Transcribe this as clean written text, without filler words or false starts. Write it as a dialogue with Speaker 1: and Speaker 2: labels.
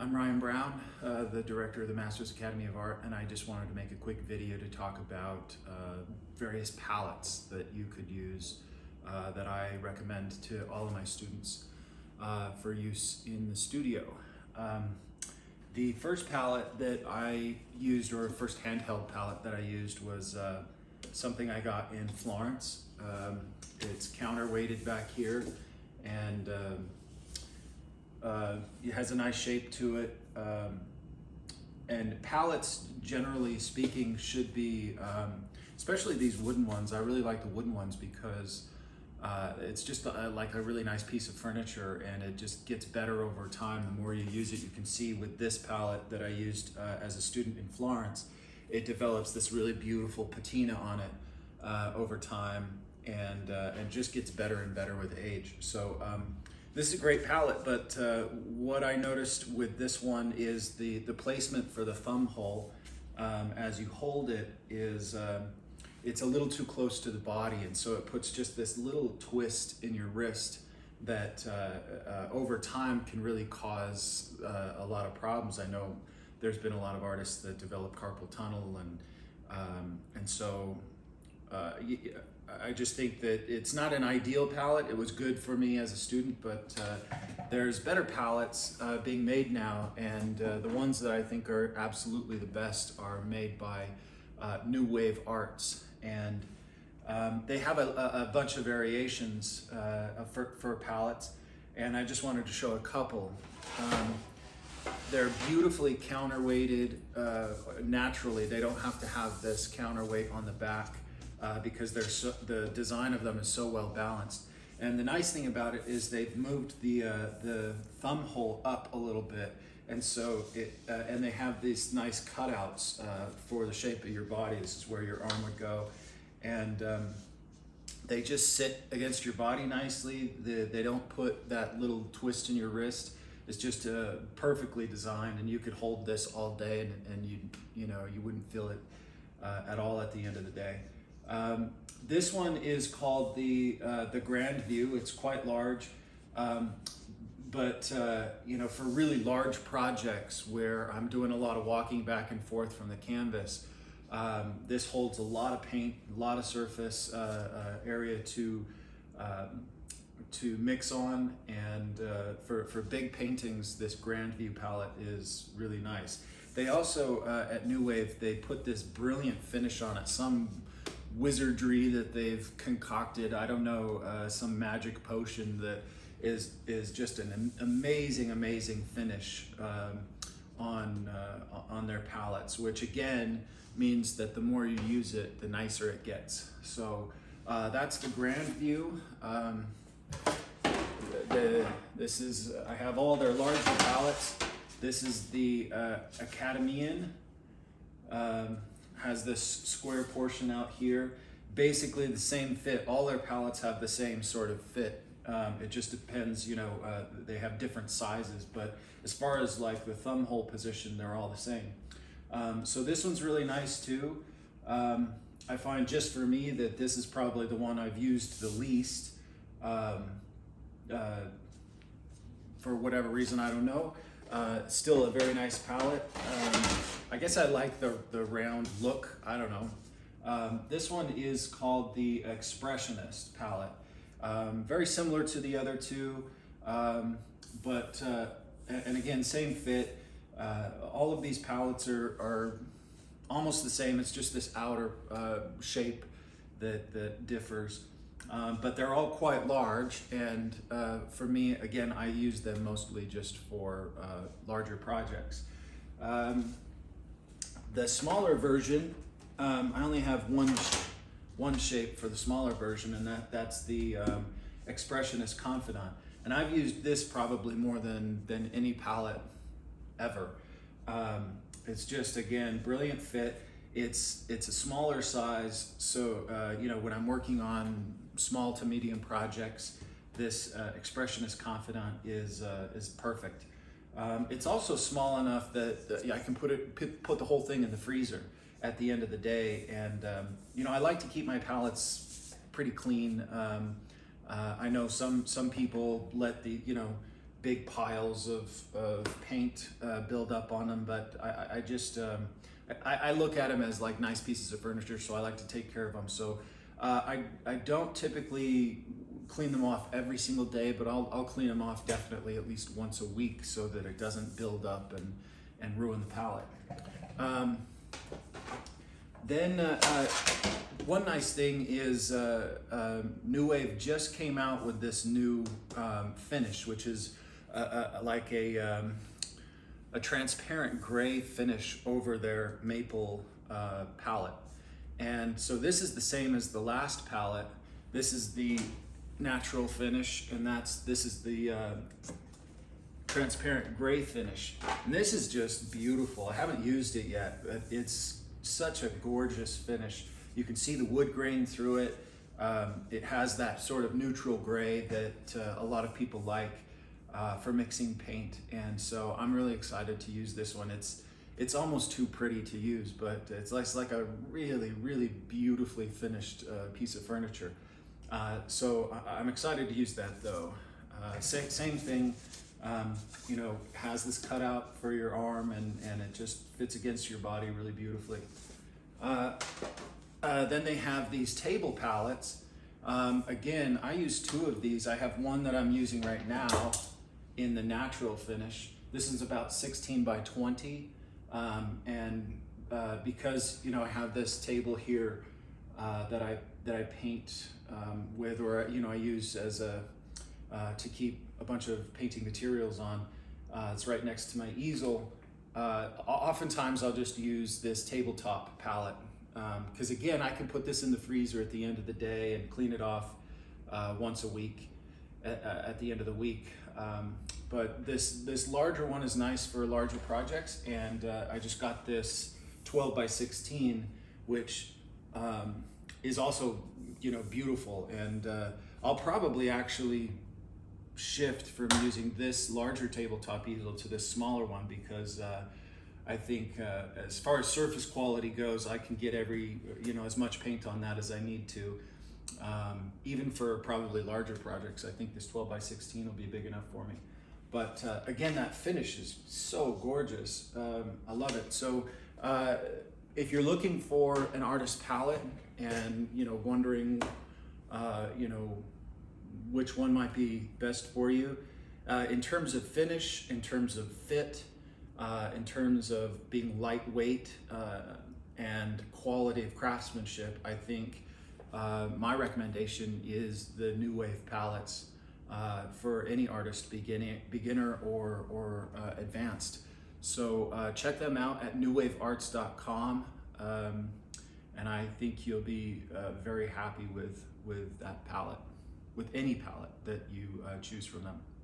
Speaker 1: I'm Ryan Brown, the director of the Masters Academy of Art, and I just wanted to make a quick video to talk about various palettes that you could use that I recommend to all of my students for use in the studio. The first palette that I used, or first handheld palette that I used, was something I got in Florence. It's counterweighted back here, and it has a nice shape to it. And palettes, generally speaking, should be, especially these wooden ones. I really like the wooden ones because it's just like a really nice piece of furniture, and it just gets better over time the more you use it. You can see with this palette that I used as a student in Florence, it develops this really beautiful patina on it over time, and just gets better and better with age. So this is a great palette, but what I noticed with this one is the placement for the thumb hole as you hold it is it's a little too close to the body, and so it puts just this little twist in your wrist that over time can really cause a lot of problems. I know there's been a lot of artists that develop carpal tunnel, and so I just think that it's not an ideal palette. It was good for me as a student, but there's better palettes being made now, and the ones that I think are absolutely the best are made by New Wave Arts, and they have a bunch of variations for palettes, and I just wanted to show a couple. They're beautifully counterweighted naturally. They don't have to have this counterweight on the back because the design of them is so well balanced. And the nice thing about it is they've moved the thumb hole up a little bit, and so and they have these nice cutouts for the shape of your body. This is where your arm would go, and they just sit against your body nicely. They don't put that little twist in your wrist. It's just perfectly designed, and you could hold this all day, and you wouldn't feel it at all at the end of the day. This one is called the Grand View. It's quite large, but for really large projects where I'm doing a lot of walking back and forth from the canvas, this holds a lot of paint, a lot of surface area to mix on, and for big paintings, this Grand View palette is really nice. They also, at New Wave, they put this brilliant finish on it, some wizardry that they've concocted. I don't know, some magic potion that is just an amazing finish on their palettes, which again means that the more you use it, the nicer it gets. So that's the Grand View. I have all their larger palettes. This is the Academian. Has this square portion out here. Basically the same fit. All their palettes have the same sort of fit. It just depends, they have different sizes, but as far as like the thumb hole position, they're all the same. So this one's really nice too. I find just for me that this is probably the one I've used the least. For whatever reason, I don't know. Still a very nice palette. I guess I like the round look. I don't know. This one is called the Expressionist palette. Very similar to the other two, but and again, same fit. All of these palettes are almost the same. It's just this outer shape that differs. But they're all quite large, and for me, again, I use them mostly just for larger projects. The smaller version, I only have one shape for the smaller version, and that's the Expressionist Confidant. And I've used this probably more than any palette ever. It's just, again, brilliant fit. It's a smaller size, so when I'm working on small to medium projects, this Expressionist Confidant is perfect. It's also small enough that I can put the whole thing in the freezer at the end of the day, and I like to keep my palettes pretty clean. I know some people let the big piles of paint build up on them, but I just I look at them as like nice pieces of furniture, so I like to take care of them. So I don't typically clean them off every single day, but I'll clean them off definitely at least once a week so that it doesn't build up and ruin the palette. Then one nice thing is New Wave just came out with this new finish, which is like a transparent gray finish over their maple palette. And so this is the same as the last palette. This is the natural finish, and this is the transparent gray finish. And this is just beautiful. I haven't used it yet, but it's such a gorgeous finish. You can see the wood grain through it. It has that sort of neutral gray that a lot of people like for mixing paint, and so I'm really excited to use this one. It's almost too pretty to use, but it's like a really, really beautifully finished piece of furniture. So I'm excited to use that though. Same thing, you know, has this cutout for your arm, and it just fits against your body really beautifully. Then they have these table palettes. Again, I use two of these. I have one that I'm using right now in the natural finish. This is about 16 by 20. And because, you know, I have this table here that I paint with, or, you know, I use as to keep a bunch of painting materials on. It's right next to my easel. Oftentimes I'll just use this tabletop palette, because again, I can put this in the freezer at the end of the day and clean it off once a week at the end of the week. But this larger one is nice for larger projects, and I just got this 12 by 16, which is also, you know, beautiful. And I'll probably actually shift from using this larger tabletop easel to this smaller one, because I think as far as surface quality goes, I can get as much paint on that as I need to. Even for probably larger projects, I think this 12 by 16 will be big enough for me. But again, that finish is so gorgeous. I love it. So if you're looking for an artist palette and, you know, wondering, you know, which one might be best for you, in terms of finish, in terms of fit, in terms of being lightweight and quality of craftsmanship, I think my recommendation is the New Wave palettes for any artist, beginner or advanced. So check them out at newwavearts.com, and I think you'll be very happy with that palette, with any palette that you choose from them.